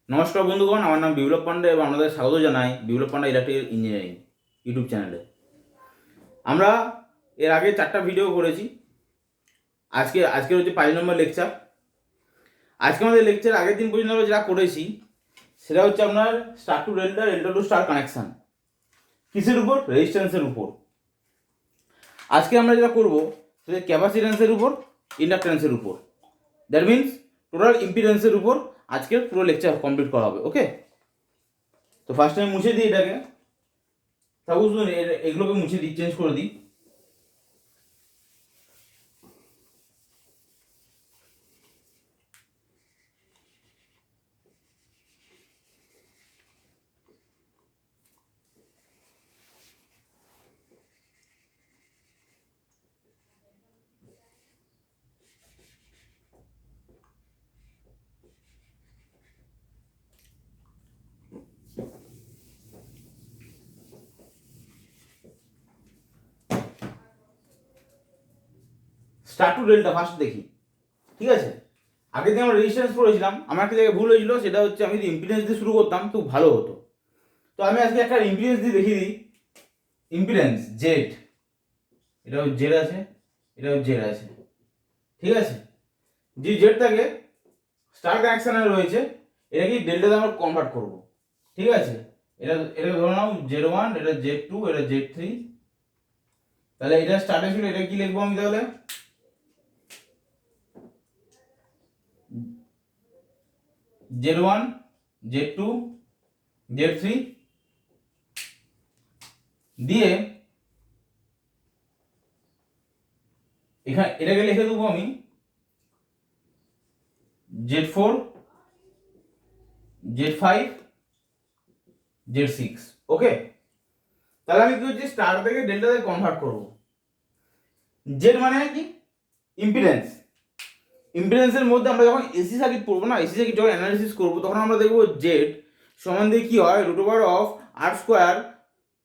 নমস্কার বন্ধুগণ, আমার নাম বিপ্লব পান্ডে এবং আপনাদের স্বাগত জানাই বিপ্লব পান্ডে ইলেকট্রিক্যাল ইঞ্জিনিয়ারিং ইউটিউব চ্যানেলে। আমরা এর আগে 4টা ভিডিও করেছি। আজকের হচ্ছে 5 নম্বর লেকচার। আজকে আমাদের লেকচার আগের দিন পর্যন্ত আমরা যা করেছি সেটা হচ্ছে আপনার star to delta, delta to star connection. কিসের উপর? রেজিস্ট্যান্সের উপর। আজকে আমরা যেটা করবো সেটা ক্যাপাসিট্যান্সের উপর, ইন্ডাকট্যান্সের উপর। দ্যাট মিনস টোটাল ইম্পিডেন্সের উপর আজকের পুরো লেকচার কমপ্লিট করা হবে। ওকে, তো ফার্স্ট আমি মুছে দিই এটাকে। সাপোজ এগুলোকে মুছে দিই, চেঞ্জ করে দিই। স্টার টু ডেল্টা ফার্স্ট দেখি, ঠিক আছে? আগে দিয়ে আমরা রেজিস্ট্যান্স পড়েছিলাম, আমার একটা জায়গায় ভুল হয়েছিল, সেটা হচ্ছে আমি যদি ইম্পিডেন্স দিয়ে শুরু করতাম তো ভালো হতো। তো আমি আজকে একটা ইম্পিডেন্স দিয়ে দেখিয়ে দিই। ইম্পিডেন্স জেড, এটাও জেড আছে, এটাও জেড আছে, ঠিক আছে? যে জেডটাকে স্টার কানেকশানে রয়েছে এটাকে ডেল্টাতে আমরা কনভার্ট করব, ঠিক আছে? এটা ধরে নাও জেড ওয়ান, এটা জেড টু, এটা জেড থ্রি। তাহলে এটা স্টার্টে ছিল, এটা কি লিখবো আমি তাহলে? Z one, Z two, Z three দিয়ে এখানে এটাকে লিখে দেবো আমি Z four, Z five, Z six. Okay, তাহলে আমি কি হচ্ছে স্টার থেকে ডেল্টাতে কনভার্ট করব। জেড মানে কি? ইম্পিডেন্স। ইম্পিডেন্সের মধ্যে আমরা যখন এসি সার্কিট পড়বো না, এসি সার্কিট যখন অ্যানালিসিস করবো তখন আমরা দেখবো জেড সমান দিয়ে কি হয়, root over of R square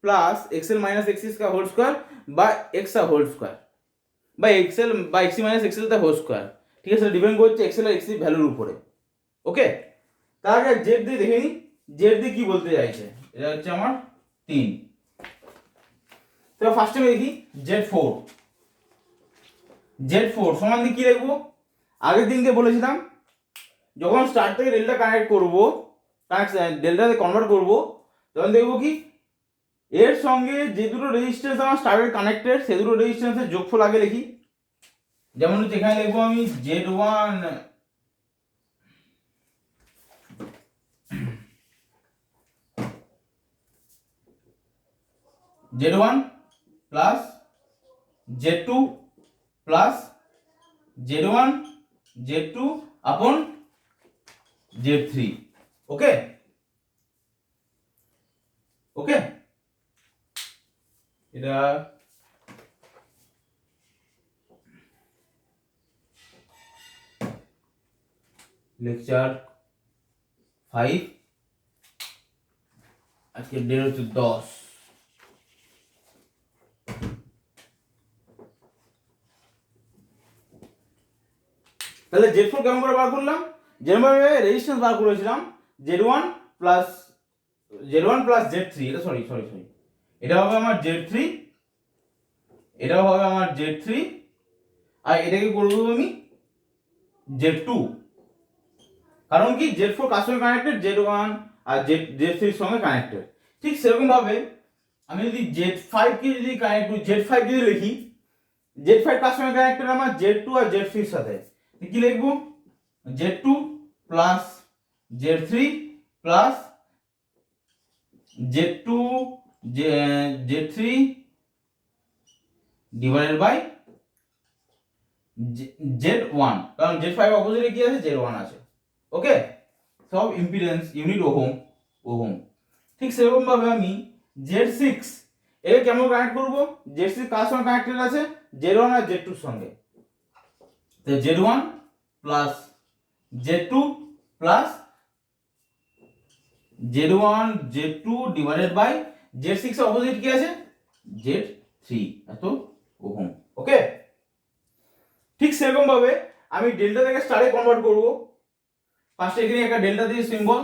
plus XL minus XC square whole square বা এক্সা হোল স্কোয়ার বা এক্সএল বা XC minus XL the whole square, ঠিক আছে? ডিপেন্ড করছে এক্সএল আর এক্সি ভ্যালুর উপরে। ওকে, তার আগে জেড দিয়ে দেখে নিই জেড দিয়ে কি বলতে চাইছে। এটা হচ্ছে আমার 3। তো ফার্স্ট আমি দেখি জেড ফোর। জেড ফোর সমান দিয়ে কি লিখবো? আগের দিনকে বলেছিলাম যখন স্টার থেকে ডেল্টা কানেক্ট করবো, ডেল্টাতে কনভার্ট করবো, তখন দেখবো কি এর সঙ্গে যে দুটো রেজিস্ট্যান্স আমার স্টারের কানেক্টেড সে দুটো রেজিস্ট্যান্সের যোগফল আগে লিখি। যেমন হচ্ছে এখানে লিখবো আমি Z one, Z one plus Z two plus Z one, Z two upon Z three. Okay okay, এটা লেকচার 5, আজকে ডেট হচ্ছে 10। তাহলে জেড ফোর কেমন করে বার করলাম? যেভাবে রেজিস্ট্যান্স বার করেছিলাম Z one plus Z three, এটা সরি সরি সরি এটা হবে আমার জেড থ্রি, এটাও হবে আমার জেড থ্রি, আর এটাকে করে দেবো আমি জেড টু। কারণ কি জেড ফোর কার সঙ্গে কানেক্টেড? জেড ওয়ান আর জেড থ্রির সঙ্গে কানেক্টেড। ঠিক সেরকম ভাবে আমি যদি জেড ফাইভ কে যদি কানেক্ট জেড ফাইভ যদি লিখি, জেড ফাইভ কার সঙ্গে কানেক্টেড? আমার জেড টু আর জেড থ্রির সাথে। কি লিখবো? Z two plus Z three plus Z two Z three divided by Z one, কারণ জেড ফাইভ অপোজিটে কি আছে? জেড ওয়ান আছে। ওকে, সব ইম্পিডেন্স ইউনিট ওহম ওহম। ঠিক সেরকম ভাবে আমি জেড সিক্স একে কেমন কানেক্ট করবো? জেড সিক্স কার সঙ্গে কানেক্টেড আছে? জেড ওয়ান আর জেড টুর সঙ্গে। তো Z one plus Z two plus Z one Z two divided by Z six opposite কি আছে? জেড থ্রি, এত ওহম। ওকে, ঠিক সেরকম ভাবে আমি ডেল্টা থেকে স্টারে কনভার্ট করব। ফার্স্টে এখানে একটা ডেল্টা দিয়ে সিম্বল,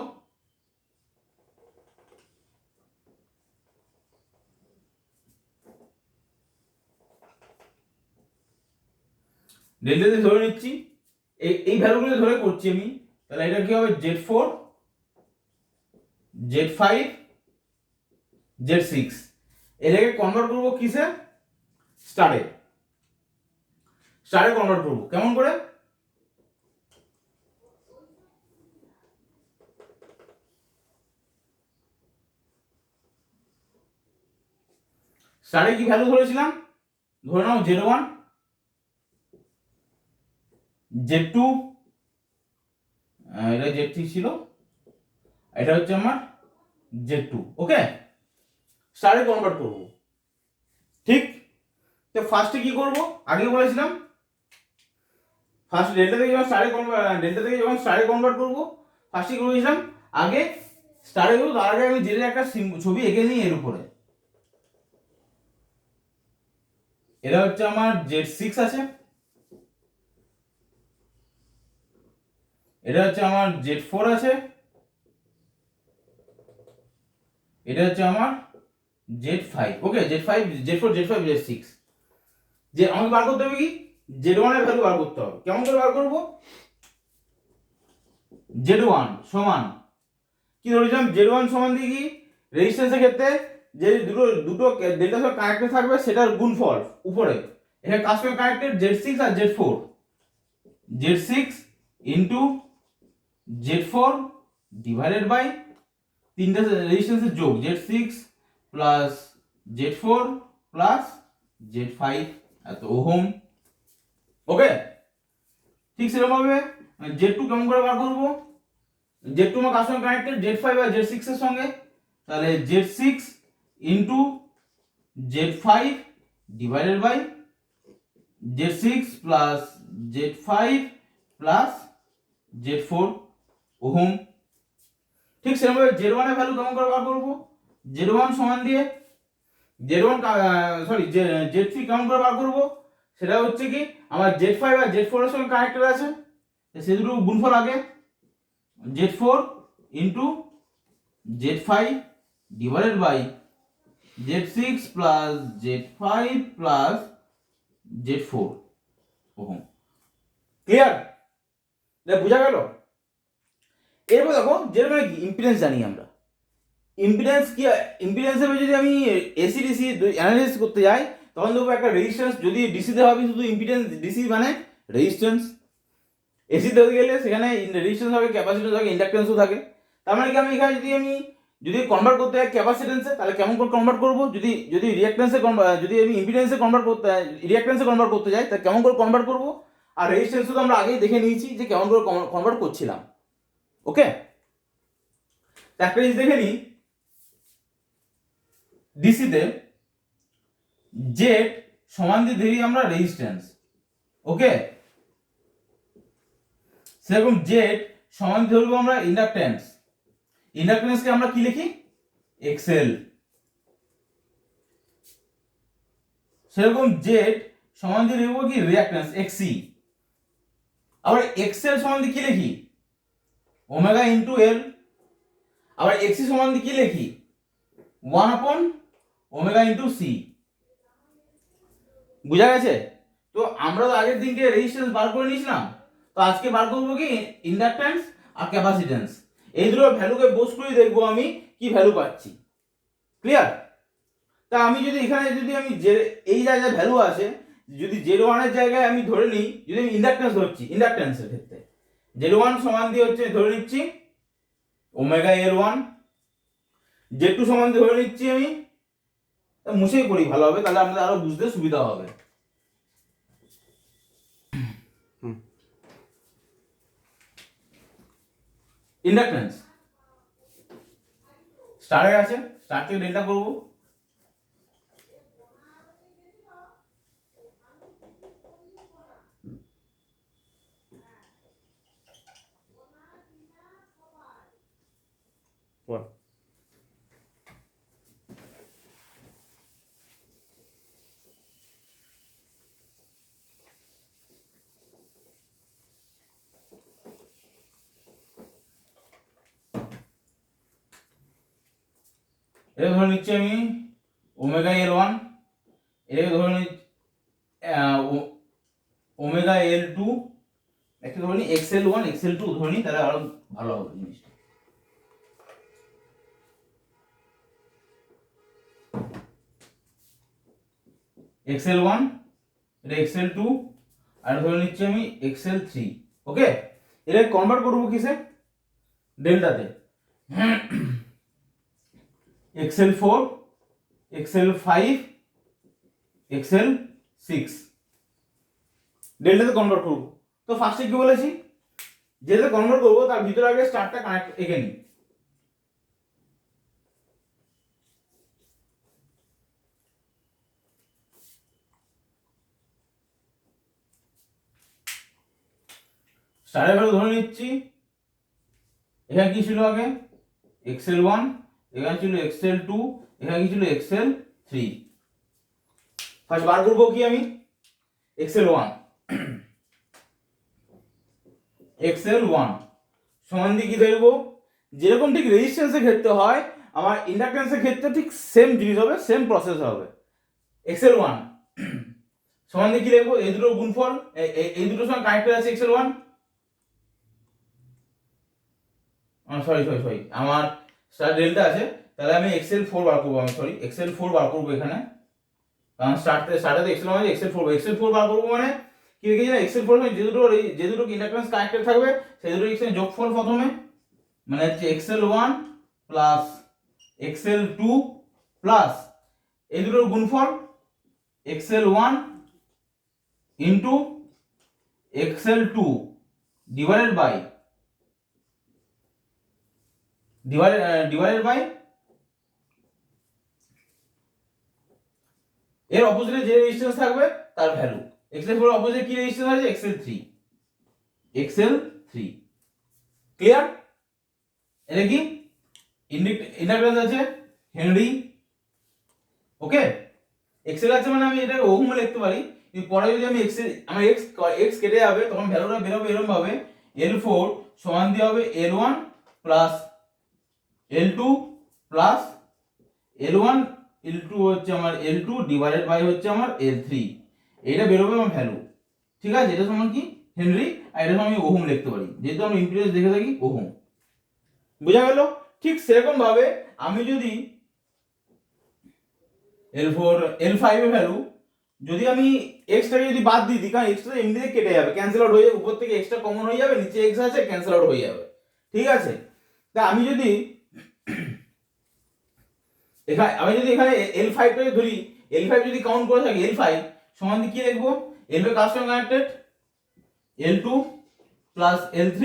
ডেল্টা দিয়ে ধরে নিচ্ছি, এই ভ্যালুগুলো ধরে করছি আমি, তাহলে এটা কি হবে Z4 Z5 Z6, এটাকে কনভার্ট করবো কিসে, স্টারে কনভার্ট করবো কেমন করে, স্টারে কি ভ্যালু ধরেছিলাম, ধরে নাও Z1 Z2, এটা Z3 ছিল, এটা হচ্ছে আমার Z2, ওকে, স্টারে কনভার্ট করব, ঠিক। তো ফার্স্টে কি করব, আগে বলেছিলাম ফার্স্ট ডেল্টা থেকে যখন স্টারে কনভার্ট করব, ফার্স্টে কি বলেছিলাম, আগে স্টারে করব, তার আগে আমি জেডের একটা ছবি এঁকে নিই এর উপরে। এটা হচ্ছে আমার Z6 আছে, এটা হচ্ছে আমার Z4 আছে, এটা হচ্ছে আমার Z5, ওকে, Z5 Z4 Z5 Z6, যে আমাকে বার করতে হবে কি, Z1 এর ভ্যালু বার করতে হবে, কেমন করে বার করব, Z1 সমান কি ধরেছিলাম, Z1 সমান দিয়ে কি, রেজিস্ট্যান্সের ক্ষেত্রে যে দুটো ডেল্টার সঙ্গে কানেক্টেড থাকবে সেটার গুণফল উপরে, এখানে কার সঙ্গে কানেক্টেড, Z6 আর Z4, Z6 into Z4 divided by তিনটা রেজিস্ট্যান্সের যোগ, Z6 plus Z4 plus Z5 এত ওহম, ওকে। ঠিক সেরকম ভাবে Z2 কেমন করে বার করব, Z2 আমার কার সঙ্গে কানেক্টেড, Z5 আর Z6 এর সঙ্গে, তাহলে Z6 into Z5 divided by Z6 plus Z5 plus Z4 ohm. ঠিক সেরকম ভাবে Z1 এর ভ্যালু কেমন করে বার করব, Z1 সমান দিয়ে Z3 কেমন করে বার করব, সেটা হচ্ছে কি, আমার Z5 আর Z4 এর সঙ্গে কানেক্টেড আছে, সে দুটো গুণফল আগে, Z4 into Z5 divided by Z6 plus Z5 plus Z4 ohm, clear, বুঝা গেল। এরপর দেখো যেটা মানে কি ইম্পিডেন্স জানি আমরা, ইম্পিডেন্স কি, ইম্পিডেন্সের যদি আমি এসি ডিসি অ্যানালাইসিস করতে যাই, তখন দেখবো একটা রেজিস্ট্যান্স, যদি ডিসিতে হবে শুধু ইম্পিডেন্স, ডিসি মানে রেজিস্ট্যান্স, এসিতে হতে গেলে সেখানে রেজিস্ট্যান্স হবে, ক্যাপাসিট্যান্স থাকে, ইন্ডাকটেন্সও থাকে। তার মানে কি আমি এখানে যদি কনভার্ট করতে হয় ক্যাপাসিট্যান্সে, তাহলে কেমন করে কনভার্ট করব, যদি রিঅ্যাকট্যান্সে যদি আমি ইম্পিডেন্সে কনভার্ট করতে রিঅ্যাকট্যান্সে কনভার্ট করতে যাই, তাহলে কেমন করে কনভার্ট করব, আর রেজিস্ট্যান্স তো আমরা আগেই দেখে নিয়েছি যে কেমন করে কনভার্ট করছিলাম, ওকে। একটা জিনিস দেখে নিই, ডিসিতে জেড সমান দিয়ে ধরি আমরা রেজিস্ট্যান্স, ওকে, সেরকম জেড সমান ধরবো আমরা ইন্ডাকট্যান্স, ইন্ডাকট্যান্সকে আমরা কি লিখি, এক্সএল, সেরকম জেড সমান দিয়ে লিখবো কি রিঅ্যাকট্যান্স, এক্সি, আবার এক্সএল সমান দিয়ে কি লিখি, ওমেগা ইনটু এল, আবার এক্সি সমান দিয়ে কি লিখি, 1 আপন ওমেগা ইনটু সি, বুঝা গেছে। তো আমরা তো আগের দিনকে রেজিস্ট্যান্স বার করে নিয়েছিলাম, তো আজকে বার করবো কি ইন্ডাকট্যান্স আর ক্যাপাসিট্যান্স, এই দুটো ভ্যালুকে বোস করে দেখবো আমি কি ভ্যালু পাচ্ছি, ক্লিয়ার। তা আমি যদি এখানে আমি এই জায়গায় ভ্যালু আছে, যদি Z1 এর জায়গায় আমি ধরে নিই, যদি আমি ইন্ডাকট্যান্স ধরছি, ইন্ডাকট্যান্সের ক্ষেত্রে Z1 সমান দিয়ে হচ্ছে ধরে নিচ্ছি ওমেগা L1, Z2 সমান দিয়ে ধরে নিচ্ছি আমি, মুছেই পড়ি ভালো হবে, তাহলে আমাদের আরো বুঝতে সুবিধা হবে। ইন্ডাকট্যান্স স্টারে আছে, স্টার থেকে ডেল্টা করব, এটা ধরে নিচ্ছি আমি ওমেগা L1, এটাকে ধরে নিচ্ছি ওমেগা এল টু একটা ধরে নি এক্সেল ওয়ান এক্সেল টু ধরে নি, তাহলে আরো ভালো হবে জিনিসটা। এক্সেল ওয়ান, এটা এক্সেল টু, আর ধরে নিচ্ছি আমি এক্সেল থ্রি। ওকে, এটা কনভার্ট করবো কিসে? ডেল্টাতে। XL four, XL five, XL six, ডেল্টাতে কনভার্ট করবো। তো ফার্স্টে কি বলেছি, যেটা কনভার্ট করবো তার ভিতরে আগে স্টারটা কানেক্ট এঁকে নিই। স্টারের ভ্যালু ধরে নিচ্ছি, এখানে কি ছিল আগে এক্সেল ওয়ান, এখানে ছিল এক্সেল টু, এখানে কি ছিল এক্সেল থ্রি। ফার্স্ট বার করবো কি আমি এক্সেল ওয়ান, এক্সেল ওয়ান সমান দিয়ে কি ধরবো, যেরকম ঠিক রেজিস্ট্যান্সের ক্ষেত্রে হয় আমার ইন্ডাকট্যান্সের ক্ষেত্রে ঠিক সেম জিনিস হবে, সেম প্রসেস হবে। এক্সেল ওয়ান সমান দিয়ে কি লিখবো, এই দুটো গুণফল, এই দুটোর সঙ্গে কানেক্টেড আছে এক্সেল ওয়ান। সরি আমার স্টার ডেল্টা আছে, তাহলে আমি এক্সেল ফোর বার করবো, আমি সরি এক্সেল ফোর বার করবো এখানে, কারণ স্টার্টে এক্সেল ওয়ান এক্সেল ফোর বার করবো মানে কি লিখেছি না, এক্সেল ফোর যে দুটো ইন্ডাকট্যান্স কানেক্টেড থাকবে সেই দুটো এক্সেল যোগফল প্রথমে, মানে হচ্ছে excel one plus excel two plus এই দুটোর গুণফল excel one into excel two divided by এর অপোজিটে যে রেজিস্ট্যান্স থাকবে তার ভ্যালু। এক্সেল ফোর অপোজিটে কি রেজিস্ট্যান্স আছে, এক্সেল থ্রি। ক্লিয়ার? এটা কি ইন্ডাকট্যান্স আছে হেনরি। ওকে, এক্সেল আছে মানে আমি এটাকে ওহম লিখতে পারি, কিন্তু পরে যদি আমি এক্সেল আমার এক্স কেটে যাবে তখন ভ্যালুটা বেরোবে এরকম ভাবে, L4 সমান দিয়ে হবে L1 plus L2 plus L1 L2 হচ্ছে আমার L2 ডিভাইডেড বাই হচ্ছে আমার L3, এটা বেরোবে আমার ভ্যালু। ঠিক আছে, এটা সমান কি হেনরি, আর এটা সমান আমি ওহম লিখতে পারি, যেহেতু আমরা ইম্পিডেন্স দেখে থাকি ওহম। বোঝা গেল? ঠিক সেরকম ভাবে আমি যদি L4 L5 এর ভ্যালু যদি আমি এক্সটাকে যদি বাদ দিয়ে দিই, কারণ এক্সটা এমনিতে কেটে যাবে, ক্যান্সেল আউট হয়ে যাবে, উপর থেকে এক্সটা কমন হয়ে যাবে, নিচে এক্স আছে ক্যান্সেল আউট হয়ে যাবে। ঠিক আছে, তা আমি যদি এখানে L5 টাকে ধরি, L5 যদি কাউন্ট করে থাকি, L5 সমান দিয়ে কি লিখবো, L5 কার সঙ্গে connected, L2 plus L3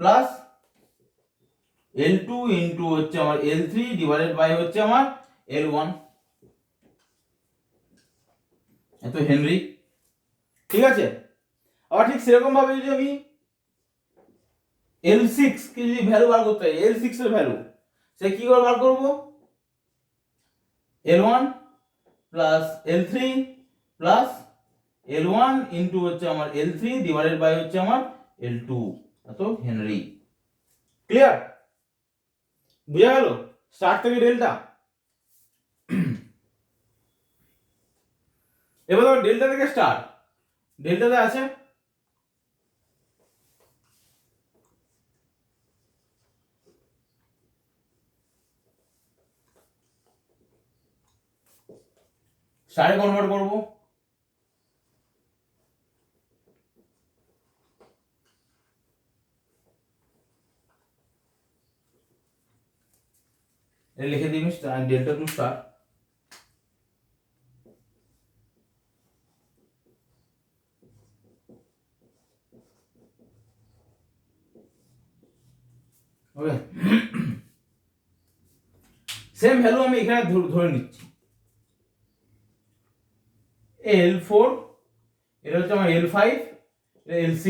plus L2 into হচ্ছে আমার L3 ডিভাইডেড বাই হচ্ছে আমার L1, এত হেনরি। ঠিক আছে, আবার ঠিক সেরকম ভাবে যদি আমি L6 কে যদি ভ্যালু বার করতে হয়, L6 এর ভ্যালু সে কি করে বার করব, L1 plus L3 plus L1 into হচ্ছে আমার L3 ডিভাইডেড বাই হচ্ছে আমার L2, এত হেনরি। ক্লিয়ার? বুঝা গেল স্টার্ট থেকে ডেল্টা। এবার ধর ডেল্টা থেকে স্টার, ডেল্টাতে আছে স্টারে কনভার্ট করব, এটা লিখে দিবি delta to star. Okay, same value আমি এখানে ধরে নিচ্ছি, L4 এটা হচ্ছে আমার L5, এটা L6,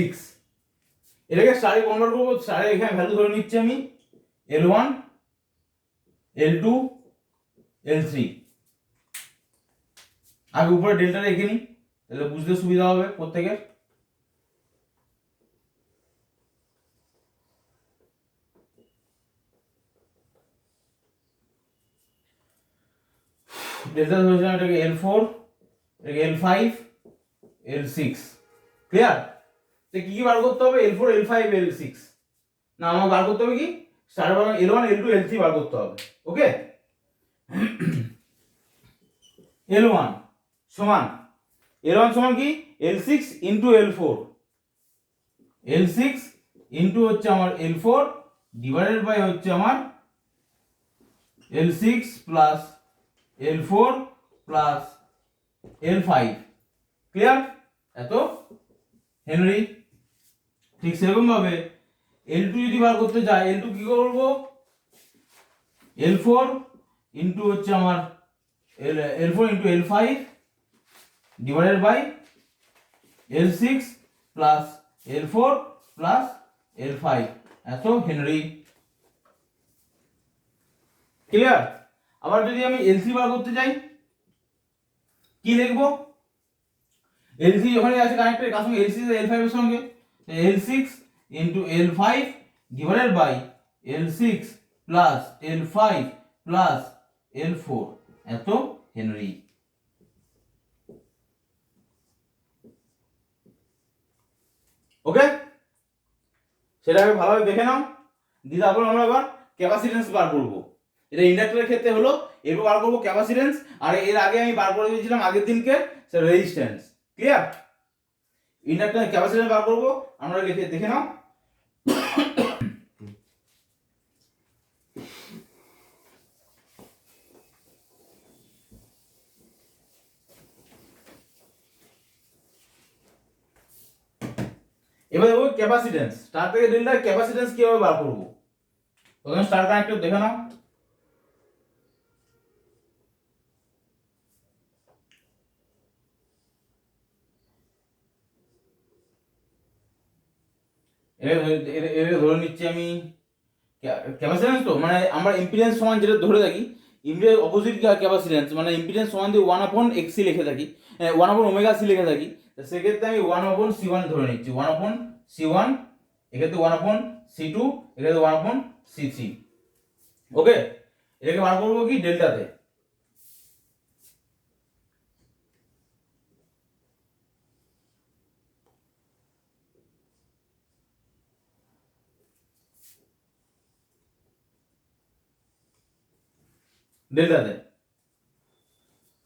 এটাকে স্টারে কনভার্ট করব, স্টারে এখানে ভ্যালু ধরে নিচ্ছি আমি L1 L2 L3, আগে উপরে ডেল্টা রেখে নিই তাহলে বুঝতে সুবিধা হবে প্রত্যেকের। ডেল্টা ধরেছিলাম এটাকে L4, এটাকে L5 L6, ক্লিয়ার? তো কি কি বার করতে হবে? L4 L5 L6 না, আমার বার করতে হবে কি স্টার বার L1 L2 L3 বার করতে হবে। ওকে, L1 সমান L1 সমান কি L6 into L4, L6 into হচ্ছে আমার L4 ডিভাইডেড বাই হচ্ছে আমার L6 plus L4 plus L5। Clear? এত হেনরি। ঠিক সেরকম ভাবে L2 যদি বার করতে যাই, L2 কি করব? L4 ইন্টু হচ্ছে আমার L4 into L5 divided by L6 plus L4 plus L5 এত হেনরি। ক্লিয়ার? আবার যদি আমি LC বার করতে চাই কি লিখবো? LC যখনই আছে কানেক্টেড কার সঙ্গে? LC L5 এর সঙ্গে, L6 into L5 divided by L6 plus L5 plus L4 এত হেনরি। ওকে, সেটাকে ভালোভাবে দেখে নাও। দিয়ে তারপর আমরা এবার ক্যাপাসিট্যান্স বার করব। এটা ইন্ডাক্টরের ক্ষেত্রে হলো, এরপর বার করব ক্যাপাসিট্যান্স, আর এর আগে আমি বার করে দিয়েছিলাম আগের দিনকে সেটা রেজিস্ট্যান্স। ক্লিয়ার? ইন্ডাক্টর ক্যাপাসিট্যান্স বার করব, আমরা লিখে দেখে নাও। এবার দেখো ক্যাপাসিট্যান্স, স্টার থেকে ডেল্টা ক্যাপাসিট্যান্স কিভাবে বার করব। প্রথমে স্টার কানেক্টর দেখে নাও। এর ধরে নিচ্ছি আমি ক্যাপাসিট্যান্স, তো মানে আমরা ইম্পিডেন্স সমান যেটা ধরে থাকি, ইম্পিডেন্স অপোজিট ক্যাপাসিট্যান্স মানে ইম্পিডেন্স সমান দিয়ে 1/xc লিখে থাকি, 1/ωc লিখে থাকি, সেক্ষেত্রে আমি 1/c1 ধরে নিচ্ছি। 1/c1 এক্ষেত্রে 1/c2 এক্ষেত্রে 1/c3। ওকে, এটাকে বার করবো কি ডেল্টাতে। ডেল্টাতে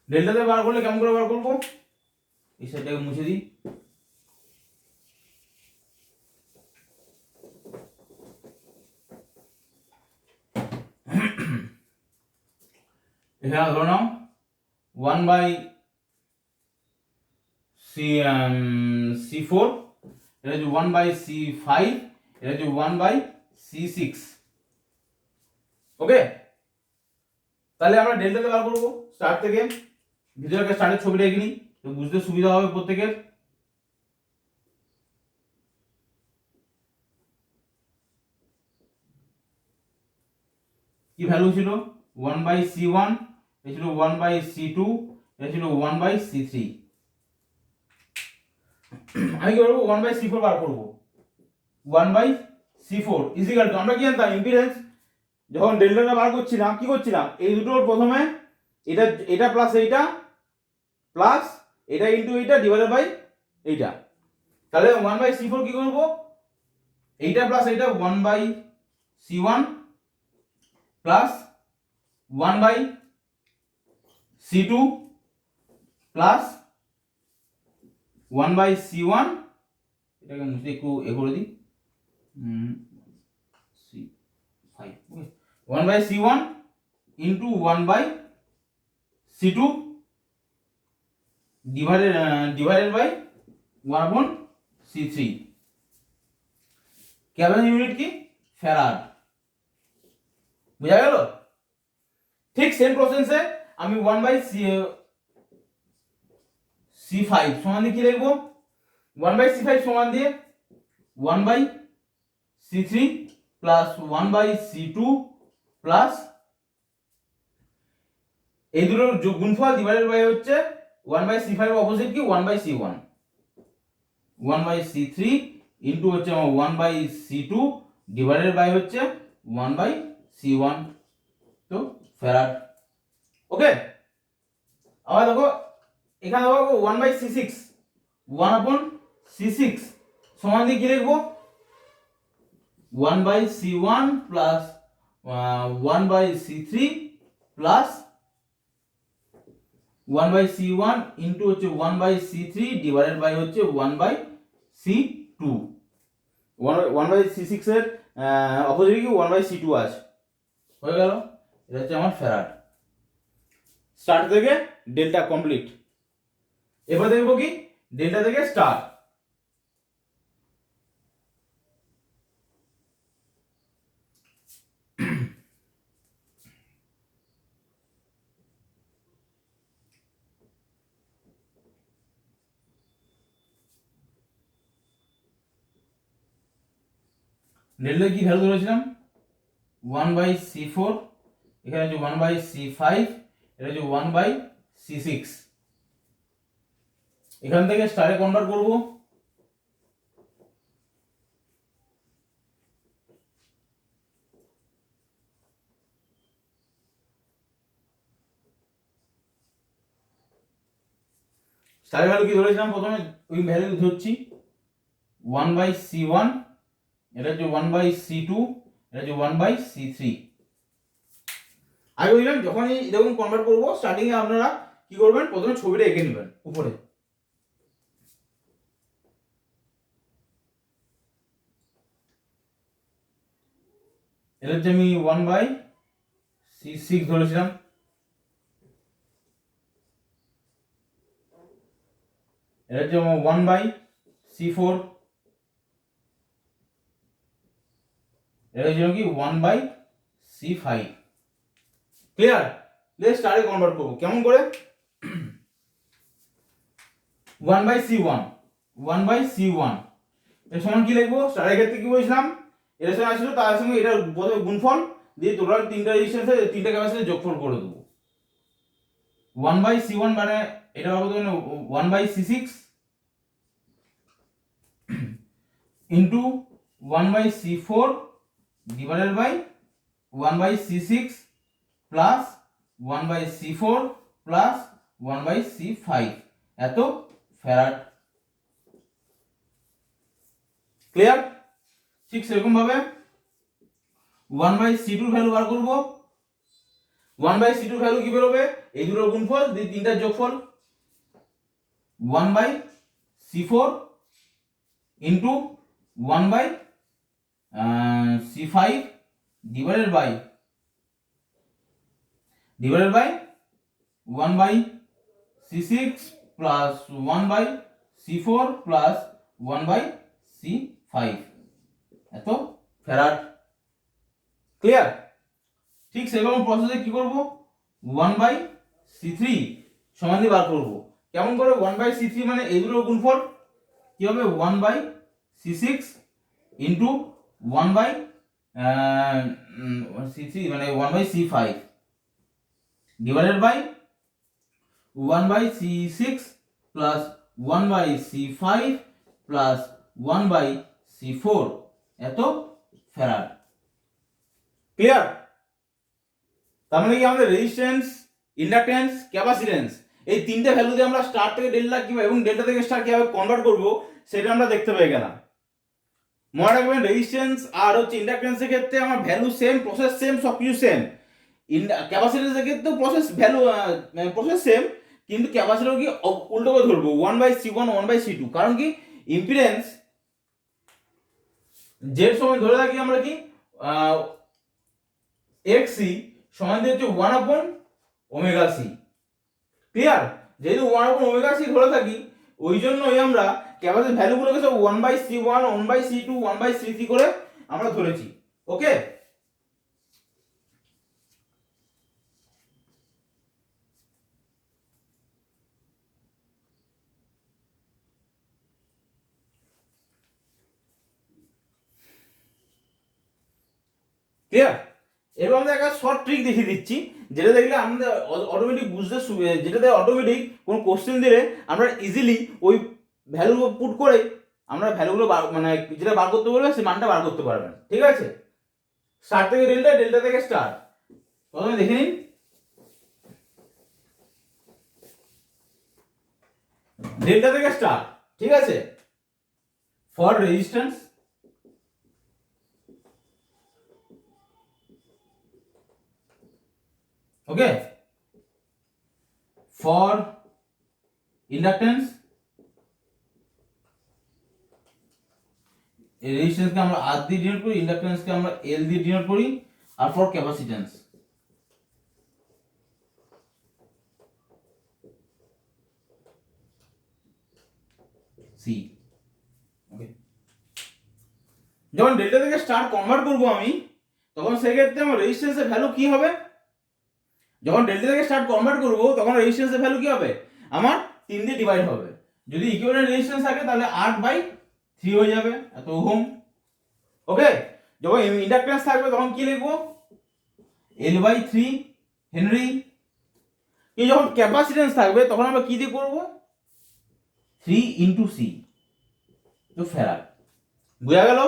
ডেল্টাতে বার করলে কেমন করে বার করবো? এই সাইডটাকে মুছে দিই। এখানে ধরে নাও 1/c4, এটা হচ্ছে 1/c5, এটা হচ্ছে 1/c6। ওকে, তাহলে আমরা ডেল্টাতে বার করবো স্টার থেকে। ভিডিওকে স্টারের ছবিটা এঁকে নিই তো বুঝতে সুবিধা হবে প্রত্যেকের। কি ভ্যালু ছিল? 1/c1, এটা ছিল 1/c2, এটা ছিল 1/c3। আমি কি করবো? 1/c4 বার করবো। 1/c4 ইজিক্যাল টু, আমরা কি জানতাম ইম্পিডেন্স যখন ডেল্টাটা বার করছিলাম কি করছিলাম? এই দুটোর প্রথমে এটা এটা প্লাস এইটা প্লাস এটা ইন্টু এইটা ডিভাইডেড বাই এইটা। তাহলে 1/c4 কি করবো? এইটা প্লাস এইটা 1/c1 plus 1/c2 plus 1/c1, এটাকে মুছে একটু এ করে দিই, c5, 1/c1 into 1/c2 divided by 1/c3। Kelvin unit কি? ফ্যারাড। বুঝা গেল? ঠিক সেম প্রসেসে আমি 1/c5 সমান দিয়ে কি লিখবো? 1/c5 সমান দিয়ে 1/c3 প্লাস 1/c2 প্লাস এই দুটোর গুণফল ডিভাইডেড বাই হচ্ছে 1/c5 অপোজিট কি 1/c1, 1/c3 ইন্টু হচ্ছে আমার 1/c2 ডিভাইডেড বাই হচ্ছে 1/c1, তো ফ্যারাড। ওকে, আবার দেখো এখানে দেখো 1/c6, 1/c6 C6 সমান দিয়ে কি লিখবো 1/C1 plus 1/C3 plus 1/C1 into হচ্ছে 1/C3 ডিভাইডেড বাই হচ্ছে 1/C2 1/C6 এর অপোজিটে কি 1/C2 আছে, হয়ে গেল। এটা হচ্ছে আমার ফ্যারাড। স্টার্ট থেকে ডেল্টা কমপ্লিট। এবার দেখবো কি ডেল্টা থেকে স্টার। ডেল্টা কি ভ্যালু ধরেছিলাম 1/C4, এখানে হচ্ছে 1/C5, এটা হচ্ছে 1/C6। এখান থেকে স্টারে কনভার্ট করব। স্টারের ভ্যালু কি ধরেছিলাম প্রথমে, ওই ভ্যালু ধরছি 1/C1, এটা হচ্ছে 1/C2, এটা হচ্ছে 1/C3। আগে বললাম যখনই এরকম কনভার্ট করবো স্টার্টিং এ আপনারা কি করবেন, প্রথমে ছবিটা এঁকে নেবেন উপরে। এটা হচ্ছে আমি 1/C6 ধরেছিলাম, এটা হচ্ছে 1/C4, এটা হচ্ছে কি 1/C5। ক্লিয়ার? লেটস স্টারে কনভার্ট করব কেমন করে 1/C1 1/C1 এর সমান কি লিখবো, স্টারের ক্ষেত্রে কি বলেছিলাম এর সঙ্গে আসলে তার সঙ্গে এটা প্রথমে গুণফল দিয়ে টোটাল তিনটা রেজিস্ট্যান্সে তিনটা ক্যাপাসিটর যোগফল করে দেবো। 1/C1 মানে এটা হবে তো 1/C6 into 1/C4 divided by 1/C6 plus 1/C4 plus 1/C5 এত ফ্যারাড। ক্লিয়ার? ঠিক সেরকম ভাবে 1/C2 ভ্যালু বার করব। 1/C2 ভ্যালু কি বেরোবে, এই দুটোর গুণফল দিয়ে তিনটার যোগফল 1/C4 into 1/C5 divided by 1/C6 plus 1/C4 plus 1/C5 এত ফ্যারাড। ক্লিয়ার? ঠিক সেরকম প্রসেসে কি করব 1/C3 সমান দিয়ে বার করব। কেমন করে 1/C3 মানে এই দুটোর গুণফল কি হবে 1/C6 ইনটু 1/C3 মানে 1/C5 divided by 1/C6 plus 1/C5 plus 1/C4 এত ফ্যারাড। ক্লিয়ার? তার মানে কি আমাদের রেজিস্ট্যান্স, ইন্ডাকট্যান্স, ক্যাপাসিট্যান্স এই তিনটে ভ্যালু দিয়ে আমরা স্টার থেকে ডেল্টা কিভাবে এবং ডেল্টা থেকে স্টার কিভাবে কনভার্ট করব সেটা আমরা দেখতে পেয়ে গেলাম। মনে রাখবেন রেজিস্ট্যান্স আর হচ্ছে ইন্ডাকট্যান্সের ক্ষেত্রে আমার ভ্যালু সেম, প্রসেস সেম, সবকিছু সেম। ক্যাপাসিট্যান্সের ক্ষেত্রেও প্রসেস সেম, কিন্তু ক্যাপাসিটর কি উল্টো করে ধরবো 1/C1 1/C2। কারণ কি ইম্পিডেন্স জেড সময় ধরে রাখি আমরা কি XC সমান দিয়ে হচ্ছে 1/ωc। ক্লিয়ার? যেহেতু 1/ωc ধরে থাকি ওই জন্যই আমরা ক্যাপাসিটর ভ্যালুগুলোকে সব 1/C1 1/C2 1/C3 করে আমরা ধরেছি। ওকে? ক্লিয়ার? এবার আমরা একটা শর্ট ট্রিক দেখিয়ে দিচ্ছি যেটা দেখলে আমাদের অটোমেটিক যেটাতে অটোমেটিক কোনো কোশ্চেন দিলে আমরা ইজিলি ওই ভ্যালু পুট করে আমরা ভ্যালুগুলো মানে যেটা বার করতে বলবে সেই মানটা বার করতে পারবেন। ঠিক আছে? স্টার থেকে ডেল্টা, ডেল্টা থেকে স্টার। প্রথমে দেখে নিন ডেল্টা থেকে স্টার। ঠিক আছে? for resistance, okay, for inductance, resistance के আমরা R দিয়ে ডিনোট করি, ইন্ডাকটেন্স কে আমরা L দিয়ে ডিনোট করি, আর ফর ক্যাপাসিট্যান্স C। ওকে, যখন ডেল্টা থেকে স্টার কনভার্ট করব আমি, তখন সেই ক্ষেত্রে আমার রেজিস্ট্যান্সের ভ্যালু কি হবে? যখন ডেল্টা থেকে স্টার কনভার্ট করব তখন রেজিস্ট্যান্সের ভ্যালু কি হবে? আমার 3 দিয়ে ডিভাইড হবে। যদি ইকুইভ্যালেন্ট রেজিস্ট্যান্স থাকে তাহলে 8/3 হয়ে যাবে, এত ওহম। ওকে, যখন ইন্ডাকট্যান্স থাকবে তখন কি লিখবো? L/3 Henry. এই যখন ক্যাপাসিট্যান্স থাকবে তখন আমরা কি দিয়ে করব? 3 × C, তো ফ্যারাড। বুঝা গেল?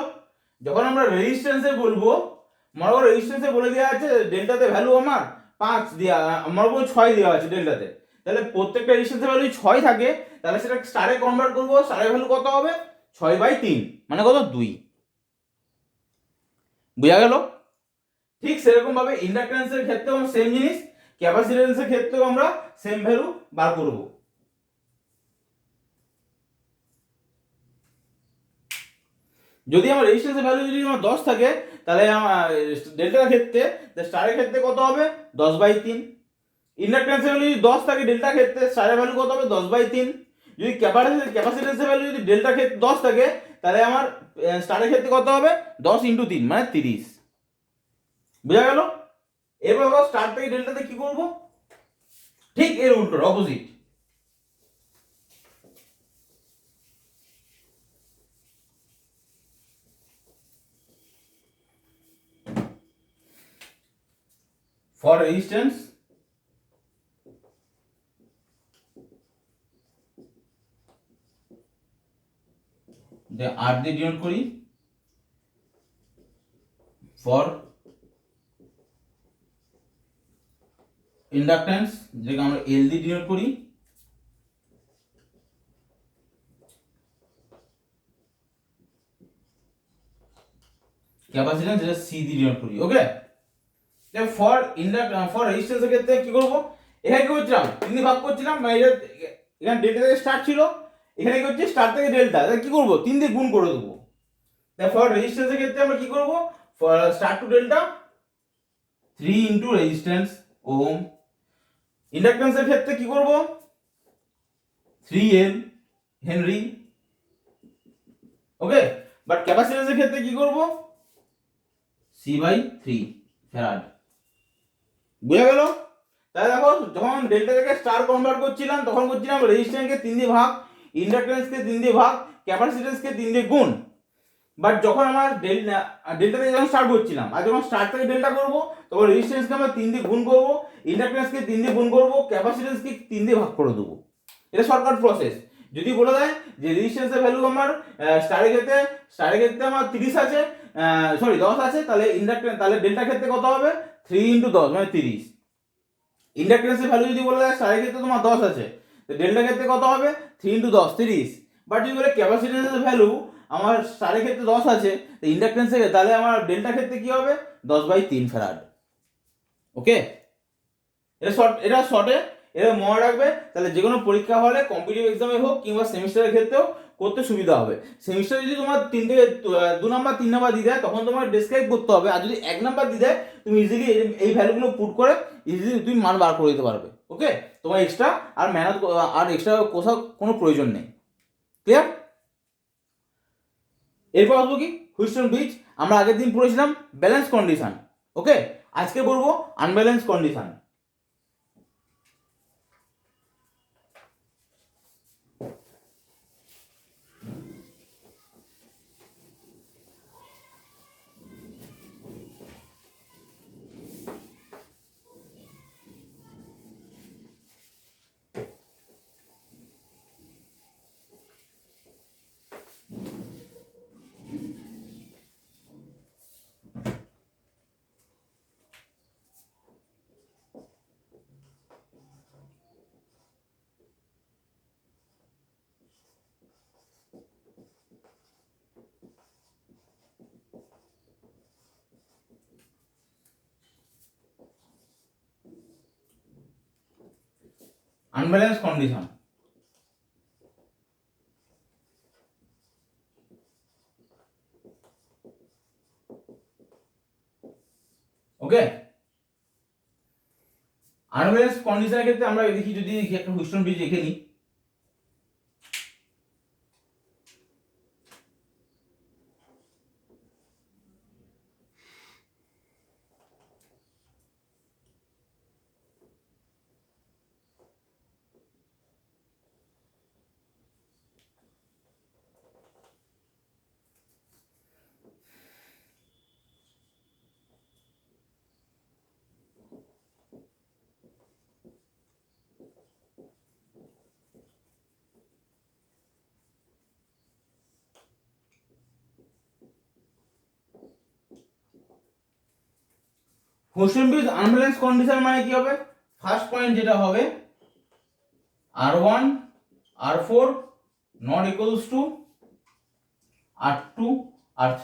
যখন আমরা রেজিস্ট্যান্সে বলবো, মনে করো রেজিস্ট্যান্সে বলে দেওয়া আছে ডেল্টাতে ভ্যালু আমার 5 দেওয়া, মনে করো 6 দেওয়া আছে ডেল্টাতে, তাহলে প্রত্যেকটা রেজিস্ট্যান্সের ভ্যালু 6 থাকে, তাহলে সেটা স্টারে কনভার্ট করব, স্টারের ভ্যালু কত হবে? 6/3, মানে কত? 2। বুঝা গেল? ঠিক সেরকম ভাবে ইন্ডাকট্যান্সের ক্ষেত্রেও সেম জিনিস, ক্যাপাসিট্যান্সের ক্ষেত্রেও আমরা সেম ভ্যালু বার করব। যদি আমার রেজিস্ট্যান্সের ভ্যালু যদি আমার 10 থাকে, তাহলে আমার ডেল্টার ক্ষেত্রে, স্টারের ক্ষেত্রে কত হবে? 10/3। ইন্ডাকট্যান্সের ভ্যালু যদি 10 থাকে ডেল্টার ক্ষেত্রে, স্টারের ভ্যালু কত হবে? 10/3। যদি ক্যাপাসিট্যান্সের ভ্যালু যদি ডেল্টার ক্ষেত্রে 10 থাকে, তাহলে আমার স্টারের ক্ষেত্রে কত হবে? 10 × 3 মানে 30। বুঝা গেল? এরপর আমরা স্টার থেকে ডেল্টাতে কি করব? ঠিক এর উল্টো, অপোজিট। for resistance, R দিয়ে ডিনোট করি, for ইন্ডাকট্যান্স যেটাকে আমরা L দিয়ে ডিনোট করি, ক্যাপাসিট্যান্স যেটা C দিয়ে ডিনোট করি। ওকে, ফর রেজিস্ট্যান্সের ক্ষেত্রে কি করব? এখানে কি করছিলাম? 3 দিয়ে ভাগ করছিলাম, এখানে ডেল্টা থেকে স্টার ছিল, এখানে কি হচ্ছে? স্টার থেকে ডেল্টা, তাহলে কি করব? 3 দিয়ে গুণ করে দেবো। তাই ফর রেজিস্ট্যান্সের ক্ষেত্রে আমরা কি করব? For star to delta 3 × resistance ohm. ইন্ডাকট্যান্সের ক্ষেত্রে কি করব? 3L Henry. ওকে, বাট ক্যাপাসিট্যান্সের ক্ষেত্রে কি করব? C/3 farad. বুঝা গেল? তাহলে দেখো, যখন ডেল্টা থেকে স্টার কনভার্ট করছিলাম তখন করছিলাম রেজিস্ট্যান্সকে 3 দিয়ে ভাগ, ইন্ডাকট্যান্সকে 3 দিয়ে ভাগ, ক্যাপাসিট্যান্সকে 3 দিয়ে গুণ। বাট যখন আমার ডেল্টা থেকে যখন স্টার্ট করছিলাম, আর যখন স্টার থেকে ডেল্টা করব, তখন রেজিস্ট্যান্সকে আমরা 3 দিয়ে গুণ করব, ইন্ডাকট্যান্সকে 3 দিয়ে গুণ করব, ক্যাপাসিট্যান্সকে 3 দিয়ে ভাগ করে দেবো। এটা শর্টকাট প্রসেস। যদি বলে দেয় যে রেজিস্ট্যান্সের ভ্যালু আমার স্টারের ক্ষেত্রে আমার 30 আছে, সরি 10 আছে, তাহলে ডেল্টার ক্ষেত্রে কত হবে? 3 × 10 মানে 30। ইন্ডাকট্যান্সের ভ্যালু যদি বলে দেয় স্টারের ক্ষেত্রে তোমার 10 আছে, তো ডেল্টার ক্ষেত্রে কত হবে? 3 × 10 30। বাট যদি বলে ক্যাপাসিট্যান্সের ভ্যালু আমার স্টারের ক্ষেত্রে 10 আছে, তো ইন্ডাকট্যান্সের, তাহলে আমার ডেল্টার ক্ষেত্রে কি হবে? 10/3 ফ্যারাড। ওকে, এটা শর্টে এটা মনে রাখবে, তাহলে যে কোনো পরীক্ষা হলে কম্পিটিটিভ এক্সামে হোক কিংবা সেমিস্টারের ক্ষেত্রেও করতে সুবিধা হবে। সেমিস্টারে যদি তোমার 2 নাম্বার 3 নাম্বার দিয়ে দেয়, তখন তোমার ডেসক্রাইব করতে হবে, আর যদি 1 নাম্বার দিয়ে দেয়, তুমি ইজিলি এই ভ্যালুগুলো পুট করে ইজিলি তুমি মান বার করে দিতে পারবে। ওকে, তোমার এক্সট্রা আর মেহনত আর এক্সট্রা কোথাও কোনো প্রয়োজন নেই। ক্লিয়ার? এরপর আসবো কি? Wheatstone bridge. আমরা আগের দিন পড়েছিলাম ব্যালেন্স কন্ডিশন। ওকে, আজকে পড়বো unbalance condition. Unbalance condition. Okay, unbalance কন্ডিশনের ক্ষেত্রে আমরা দেখি, যদি দেখি একটা হুইস্টন ব্রিজ লিখে নিই। হুইস্টন ব্রিজ আনব্যালেন্স কন্ডিশন মানে কি হবে? ফার্স্ট পয়েন্ট যেটা হবে R1 R4 not equals two R2 R3।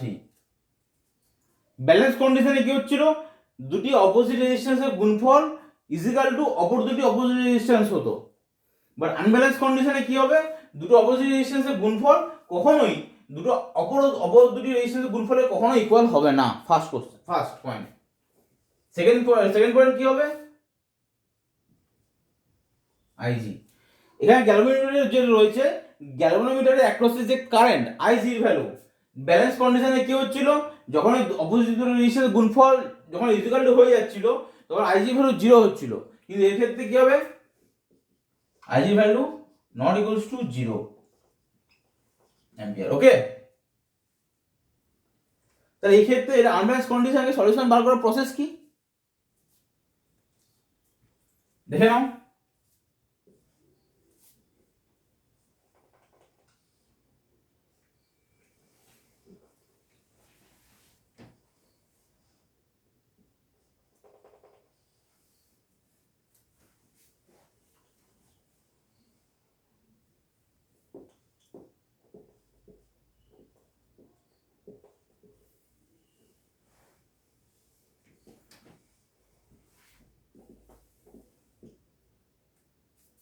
Balance কন্ডিশনে কি হচ্ছিল? দুটি অপোজিট রেজিস্ট্যান্সের গুণফল ইজিক্যাল টু অপর দুটি অপোজিট রেজিস্ট্যান্স হতো। বাট আনব্যালেন্স কন্ডিশনে কি হবে? দুটো অপোজিট রেজিস্ট্যান্সের গুণফল কখনোই দুটো অপর দুটি রেজিস্ট্যান্সের গুণফলে কখনো ইকুয়াল হবে না। First point. সেকেন্ড পয়েন্ট কি হবে? আইজি। এখানে গ্যালভানোমিটারের যে রয়েছে, গ্যালভানোমিটারের অ্যাক্রসে যে কারেন্ট আইজির ভ্যালু ব্যালেন্স কন্ডিশনে কি হচ্ছিল? যখন অপোজিট রেজিস্ট্যান্সের গুণফল যখন ইকুয়াল টু হয়ে যাচ্ছিল, তখন আইজি ভ্যালু 0 হচ্ছিল। কিন্তু এর ক্ষেত্রে কি হবে? IG value not equals to 0 ampere. Okay, তাহলে এই ক্ষেত্রে এটা আনব্যালেন্স কন্ডিশনকে সলিউশন বার করার প্রসেস কি দেখে নাও।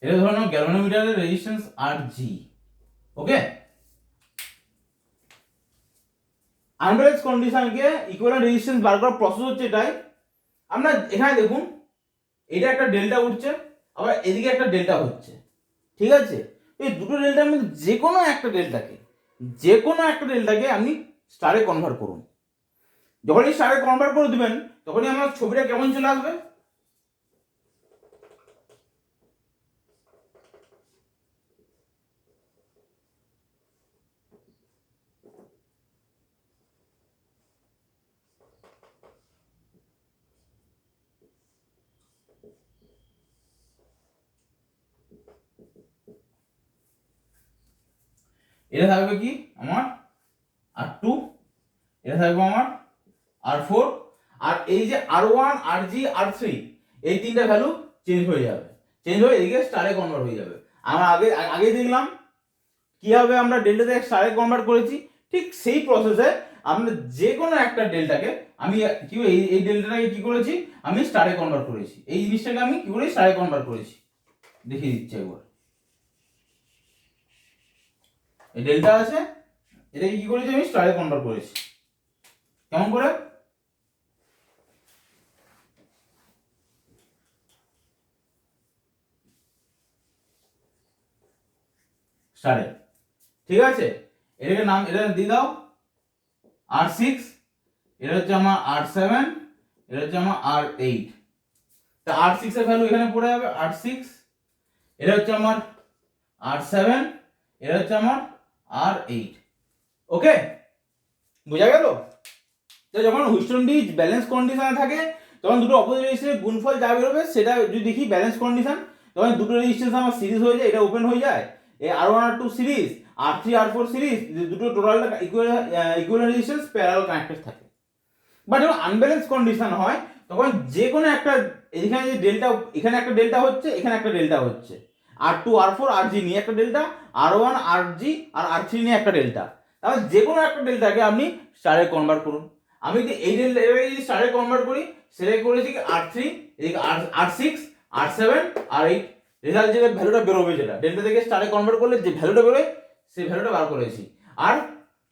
এটা ধরে নাও গ্যালভানোমিটারের রেজিস্ট্যান্স RG। ওকে, আনব্যালেন্স কন্ডিশনকে ইকুইভ্যালেন্ট রেজিস্ট্যান্স বার করার প্রসেস হচ্ছে এটাই। আমরা এখানে দেখুন, এটা একটা ডেল্টা উঠছে, আবার এদিকে একটা ডেল্টা হচ্ছে, ঠিক আছে? এই দুটো ডেল্টার মধ্যে যে কোনো একটা ডেল্টাকে আপনি স্টারে কনভার্ট করুন। যখনই স্টারে কনভার্ট করে দিবেন, তখনই আমার ছবিটা কেমন চলে আসবে? এটা থাকবে কি আমার R2, এটা থাকবে আমার R4, আর এই যে R1 RG R3 এই তিনটা ভ্যালু চেঞ্জ হয়ে যাবে, চেঞ্জ হয়ে এদিকে স্টারে কনভার্ট হয়ে যাবে। আমরা আগে দেখলাম কিভাবে আমরা ডেল্টা থেকে স্টারে কনভার্ট করেছি। ঠিক সেই প্রসেসে আমরা যে কোনো একটা ডেল্টাকে আমি কি এই ডেল্টাটাকে কি করেছি? আমি স্টারে কনভার্ট করেছি। এই জিনিসটাকে আমি কি করে স্টারে কনভার্ট করেছি দেখিয়ে দিচ্ছি একবার। এই ডেল্টা আছে, এটাকে কি করেছি? আমি স্টারে কনভার্ট করেছি। কেমন করে? স্টারে, ঠিক আছে? এটাকে নাম এটা দিয়ে দাও R6, এটা হচ্ছে আমার R7, এটা হচ্ছে আমার R8। তা R6 এর ভ্যালু এখানে পড়ে যাবে R6, এটা হচ্ছে আমার R7, এটা হচ্ছে আমার R8। ওকে, বোঝা গেল? তো যখন হুইস্টন ব্রিজ ব্যালেন্স কন্ডিশনে থাকে, তখন দুটো অপোজিট রেজিস্ট্যান্সের গুণফল যা বেরোবে সেটা যদি দেখি ব্যালেন্স কন্ডিশন, তখন দুটো রেজিস্ট্যান্স আমার সিরিজ হয়ে যায়, এটা ওপেন হয়ে যায়। এই R1 R2 series, R3 R4 series, দুটো টোটালটা ইকুইভ্যালেন্ট রেজিস্ট্যান্স প্যারালাল কানেক্টেড থাকে। বাট যখন আনব্যালেন্স কন্ডিশন হয়, তখন যে কোনো একটা, এখানে যে ডেল্টা, এখানে একটা ডেল্টা হচ্ছে, এখানে একটা ডেল্টা হচ্ছে, R2 R4 RG নিয়ে একটা ডেল্টা, R1 RG আর R3 নিয়ে একটা ডেল্টা। তাহলে যে কোনো একটা ডেল্টাকে আপনি স্টারে কনভার্ট করুন। আমি যদি এই ডেল্টাকে যদি স্টারে কনভার্ট করি, সেটাকে করেছি কি R3, এদিকে R6 R7 R8। রেজাল্ট যেটা ভ্যালুটা বেরোবে, যেটা ডেল্টা থেকে স্টারে কনভার্ট করলে যে ভ্যালুটা বেরোয় সেই ভ্যালুটা বার করেছি। আর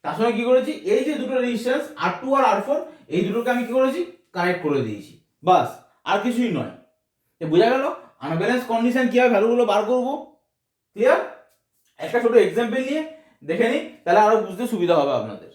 তার সঙ্গে কি করেছি, এই যে দুটো রেজিস্ট্যান্স R2 আর R4 এই দুটোকে আমি কি করেছি, কানেক্ট করে দিয়েছি, বাস আর কিছুই নয়। বোঝা গেল আনব্যালেন্স কন্ডিশন কিভাবে ভ্যালুগুলো বার করবো। ক্লিয়ার? একটা ছোট এক্সাম্পল নিয়ে দেখে নিই, তাহলে আরো বুঝতে সুবিধা হবে আপনাদের।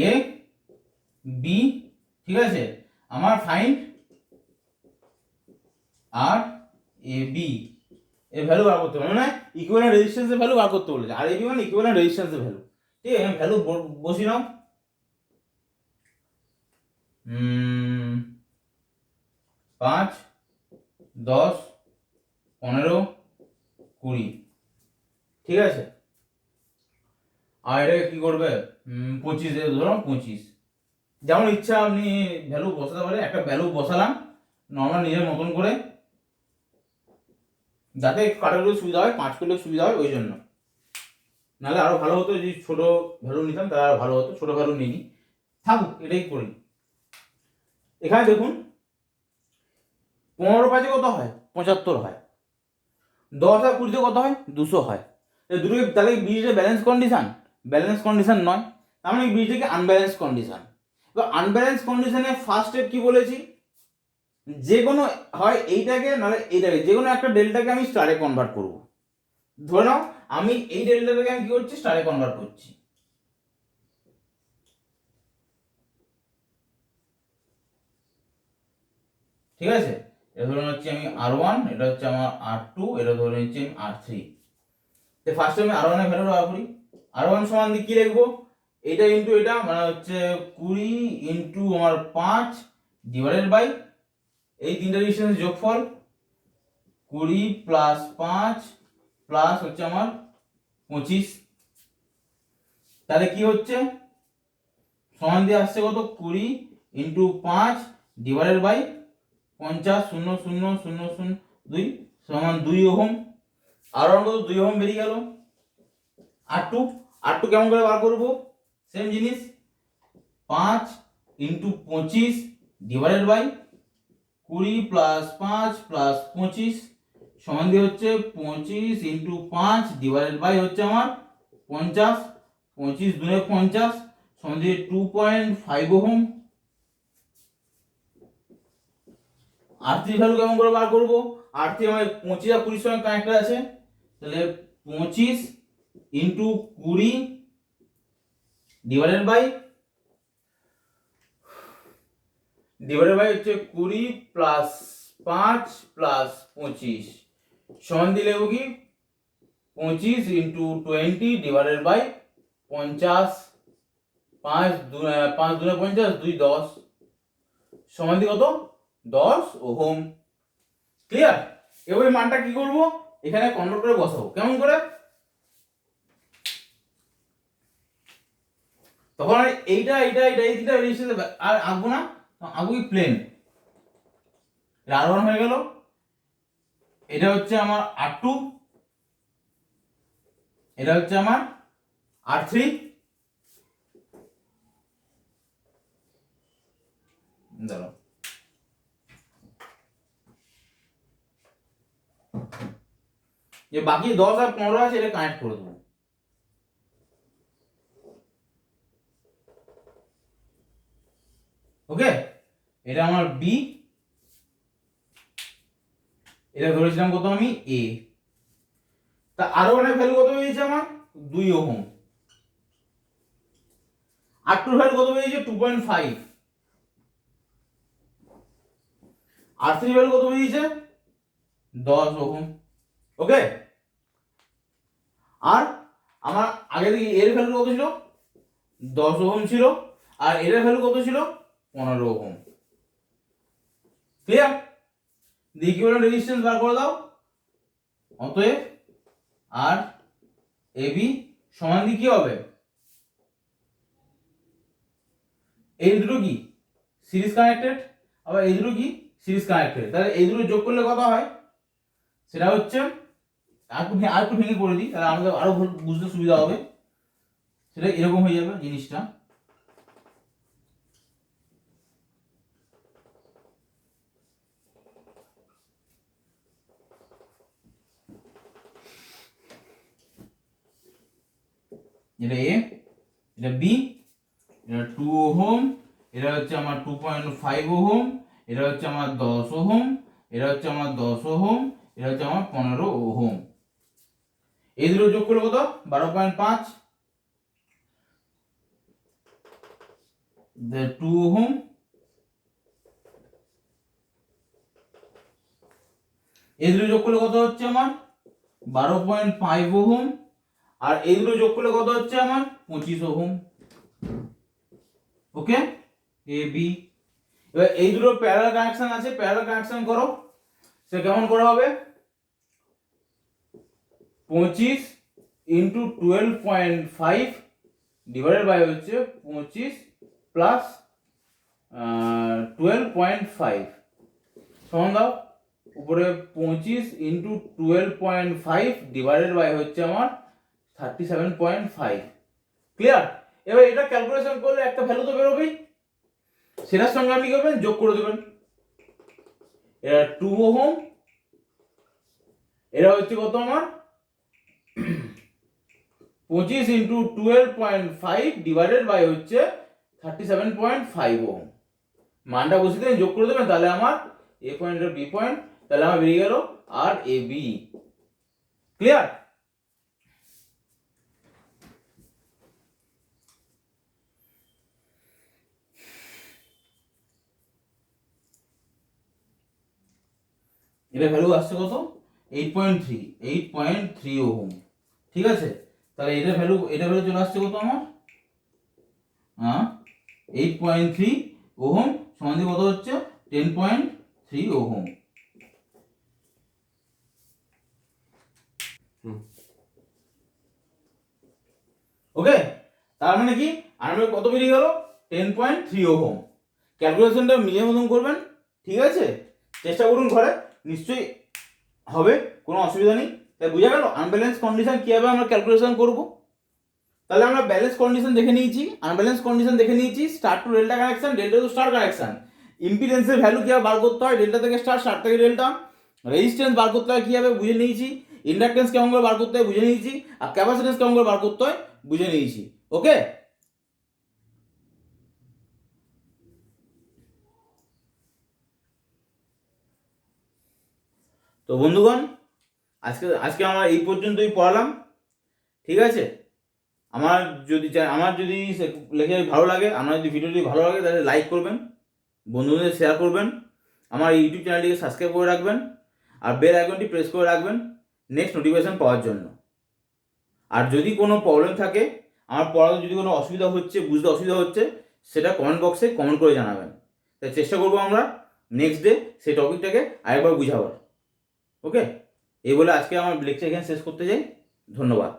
এ বি, ঠিক আছে, আমার ফাইন্ড আর এ বি এর ভ্যালু বার করতে হবে, মানে ইকুইভ্যালেন্ট রেজিস্ট্যান্সের ভ্যালু বার করতে বলেছে। আর এ বি মানে ইকুইভ্যালেন্ট রেজিস্ট্যান্সের ভ্যালু। ঠিক আছে, ভ্যালু বসিয়ে নাও। 5, 10, 15, 20, ঠিক আছে। আর এটাকে কি করবে, 25 ধরো 25, যেমন ইচ্ছা আপনি ভ্যালু বসাতে পারেন। একটা ভ্যালু বসালাম নর্মাল নিজের মতন করে, যাতে কাটাগুলো সুবিধা হয়, 5 করলে সুবিধা হয় ওই জন্য। নাহলে আরো ভালো হতো যদি ছোট ভ্যালু নিতাম, তাহলে আরো ভালো হতো। ছোট ভ্যালু নিই, থাকুক, এটাই করি। এখানে দেখুন 15 5 কত হয়, 75 হয়। 10 আর 20 কত হয়, 200 হয়। দুটোকে তাহলে বিজটা ব্যালেন্স কন্ডিশন, ব্যালেন্স কন্ডিশন নয়, তার মানে বিজটাকে আনব্যালেন্স কন্ডিশন। এবার আনব্যালেন্স কন্ডিশনে ফার্স্ট স্টেপ কি বলেছি, যে কোনো হয় এইটাকে নাহলে এইটাকে, যে কোনো একটা ডেল্টাকে আমি স্টারে কনভার্ট করব। ধরে নাও আমি এই ডেল্টাটাকে আমি কি করছি, স্টারে কনভার্ট করছি। ঠিক আছে, এটা ধরে হচ্ছে আমি R1, এটা হচ্ছে আমার R2, এটা ধরে নিচ্ছি আমি R3। তো ফার্স্টে আমি R1 এর ভ্যালু বার করি। R1 সমান কি লিখবো, এটা ইনটু এটা, মানে হচ্ছে 20 ইনটু আমার 5 ডিভাইডেড বাই এই তিনটা রেজিস্ট্যান্সের যোগফল, 20 প্লাস 5 প্লাস হচ্ছে আমার 25। তাহলে কি হচ্ছে, সমান দিয়ে আসছে কত, 20 ইনটু 5 ডিভাইডেড বাই 50, 0 0 0 0 2 সমান 2 ওহম। আর কত, 2 ওহম বেরিয়ে গেল। আর টু কেমন করে বার করবো, সেম জিনিস, 5 into 25 divided by 20 plus 5 plus 25 সমান দিয়ে হচ্ছে 25 ইনটু 5 ডিভাইডেড বাই হচ্ছে আমার 50, 25 দুনে 50 সমান দিয়ে 2.5 ওহম। আর3 ভ্যালু কেমন করে বার করবো, আর3 আমার 25 আর 20 সঙ্গে কানেক্টেড আছে, তাহলে 25 ইনটু 20 ডিভাইডেড বাই হচ্ছে 20 প্লাস 5 প্লাস 25 সমান দিলে কি 25 ইনটু 20 ডিভাইডেড বাই 50, 5 দুনে 50, 2 10 সমান দিয়ে কত, 10 ওহম। ক্লিয়ার? এবারে মানটা কি করব, এখানে কনভার্ট করে বসাবো। কেমন করে, তখন এইটা এইটা এইটা এই তিনটা রেজিস্ট্যান্স আর আঁকবো না, আঁকবো কি প্লেন। R1 হয়ে গেল, এটা হচ্ছে আমার R2, এটা হচ্ছে আমার R3, দাঁড়াও যে বাকি 10 আর 15 আছে এটা কানেক্ট করে দেবো। ওকে, এটা আমার বি, এটা ধরেছিলাম কত আমি এ। তা R1 এর ভ্যালু কত হয়েছে আমার 2 ওহম, R2 এর ভ্যালু কত হয়েছে 2.5, R3 এর ভ্যালু কত হয়েছে 10 ওহম। ওকে, আর আমার আগে থেকে এর ভ্যালু কত ছিল 10 ওহম ছিল, আর এর ভ্যালু কত ছিল 15 ওহম। ক্লিয়ার? ইকুইভ্যালেন্ট রেজিস্ট্যান্স বার করে দাও। অতএব আর এবি সমান দিয়ে কি হবে, এই দুটো কি সিরিজ কানেক্টেড, আবার এই দুটো কি সিরিজ কানেক্টেড, তাহলে এই দুটো যোগ করলে কত হয়, সেটা হচ্ছে আর একটু ভেঙে করে দিই, তাহলে আমাদের আরো বুঝতে সুবিধা হবে। সেটা এরকম হয়ে যাবে জিনিসটা, এটা এ, এটা বি, এটা 2 ওহম, এটা হচ্ছে আমার 2.5 ওহম, এটা হচ্ছে আমার 10 ওহম, এটা হচ্ছে আমার 10 ওহম, এটা হচ্ছে আমার 15 ওহম। এই দুটো যোগ করলে কত 12.5, 2 ওহম, এই দুটো যোগ করলে কত হচ্ছে আমার 12.5 ওহম, আর এই দুটো যোগ করলে কত হচ্ছে আমার 25 ওহম। Okay, A B. এবার এই দুটো প্যারালাল কানেকশন আছে, প্যারালাল কানেকশন করো। সে কেমন করে হবে, 25 ইন্টু 12.5 ডিভাইডেড বাই হচ্ছে 25 প্লাস 12.5 সমান দাও উপরে 25 ইন্টু 12.5 ডিভাইডেড বাই হচ্ছে আমার 37.5। ক্লিয়ার? এবার এটা ক্যালকুলেশন করলে একটা ভ্যালু তো বেরোবেই, সেটার সঙ্গে আপনি কি করবেন যোগ করে দেবেন। এটা 2 ওহম, এটা হচ্ছে কত আমার 25 ইন্টু 12.5 ডিভাইডেড বাই হচ্ছে 37.5 ওহম। মানটা বসে দিয়ে যোগ করে দেবেন, তাহলে আমার এ পয়েন্ট আর বি পয়েন্ট, তাহলে আমার বেরিয়ে গেল আর এ বি। ক্লিয়ার? এটা ভ্যালু আসছে কত 8.3 ওহম। ঠিক আছে, তাহলে এটা ভ্যালু চলে আসছে কত আমার 8.3 ওহম সমান দিয়ে কত হচ্ছে 10.3 ওহম। ওকে, তার মানে কি আমার কত বেরিয়ে গেল 10.3 ওহম। ক্যালকুলেশনটা মিলিয়ে মতন করবেন, ঠিক আছে? চেষ্টা করুন ঘরে, নিশ্চয়ই হবে, কোনো অসুবিধা নেই। তাই বুঝা গেল আনব্যালেন্স কন্ডিশন কিভাবে আমরা ক্যালকুলেশন করব। তাহলে আমরা ব্যালেন্স কন্ডিশন দেখে নিয়েছি, আনব্যালেন্স কন্ডিশন দেখে নিয়েছি, star to delta connection, delta to star connection, ইম্পিডেন্সের ভ্যালু কিভাবে বার করতে হয় ডেল্টা থেকে স্টার, স্টার থেকে ডেল্টা, রেজিস্ট্যান্স বার করতে হয় কিভাবে বুঝে নিয়েছি, ইন্ডাকটেন্স কেমন করে বার করতে হয় বুঝে নিয়েছি, আর ক্যাপাসিট্যান্স কেমন করে বার করতে হয় বুঝে নিয়েছি। ওকে, তো বন্ধুগণ আজকে আমরা এই পর্যন্তই পড়ালাম, ঠিক আছে? আমার যদি লেখে ভালো লাগে, আমার যদি ভিডিওটি ভালো লাগে তাহলে লাইক করবেন, বন্ধুদের শেয়ার করবেন, আমার ইউটিউব চ্যানেলটিকে সাবস্ক্রাইব করে রাখবেন, আর বেল আইকনটি প্রেস করে রাখবেন নেক্সট নোটিফিকেশন পাওয়ার জন্য। আর যদি কোনো প্রবলেম থাকে, আমার পড়াতে যদি কোনো অসুবিধা হচ্ছে, বুঝতে অসুবিধা হচ্ছে, সেটা কমেন্ট বক্সে কমেন্ট করে জানাবেন। তাই চেষ্টা করবো আমরা নেক্সট ডে সেই টপিকটাকে আরেকবার বুঝাবার। ওকে, এই বলে আজকে আমার লেকচার এখানে শেষ করতে যাই। ধন্যবাদ।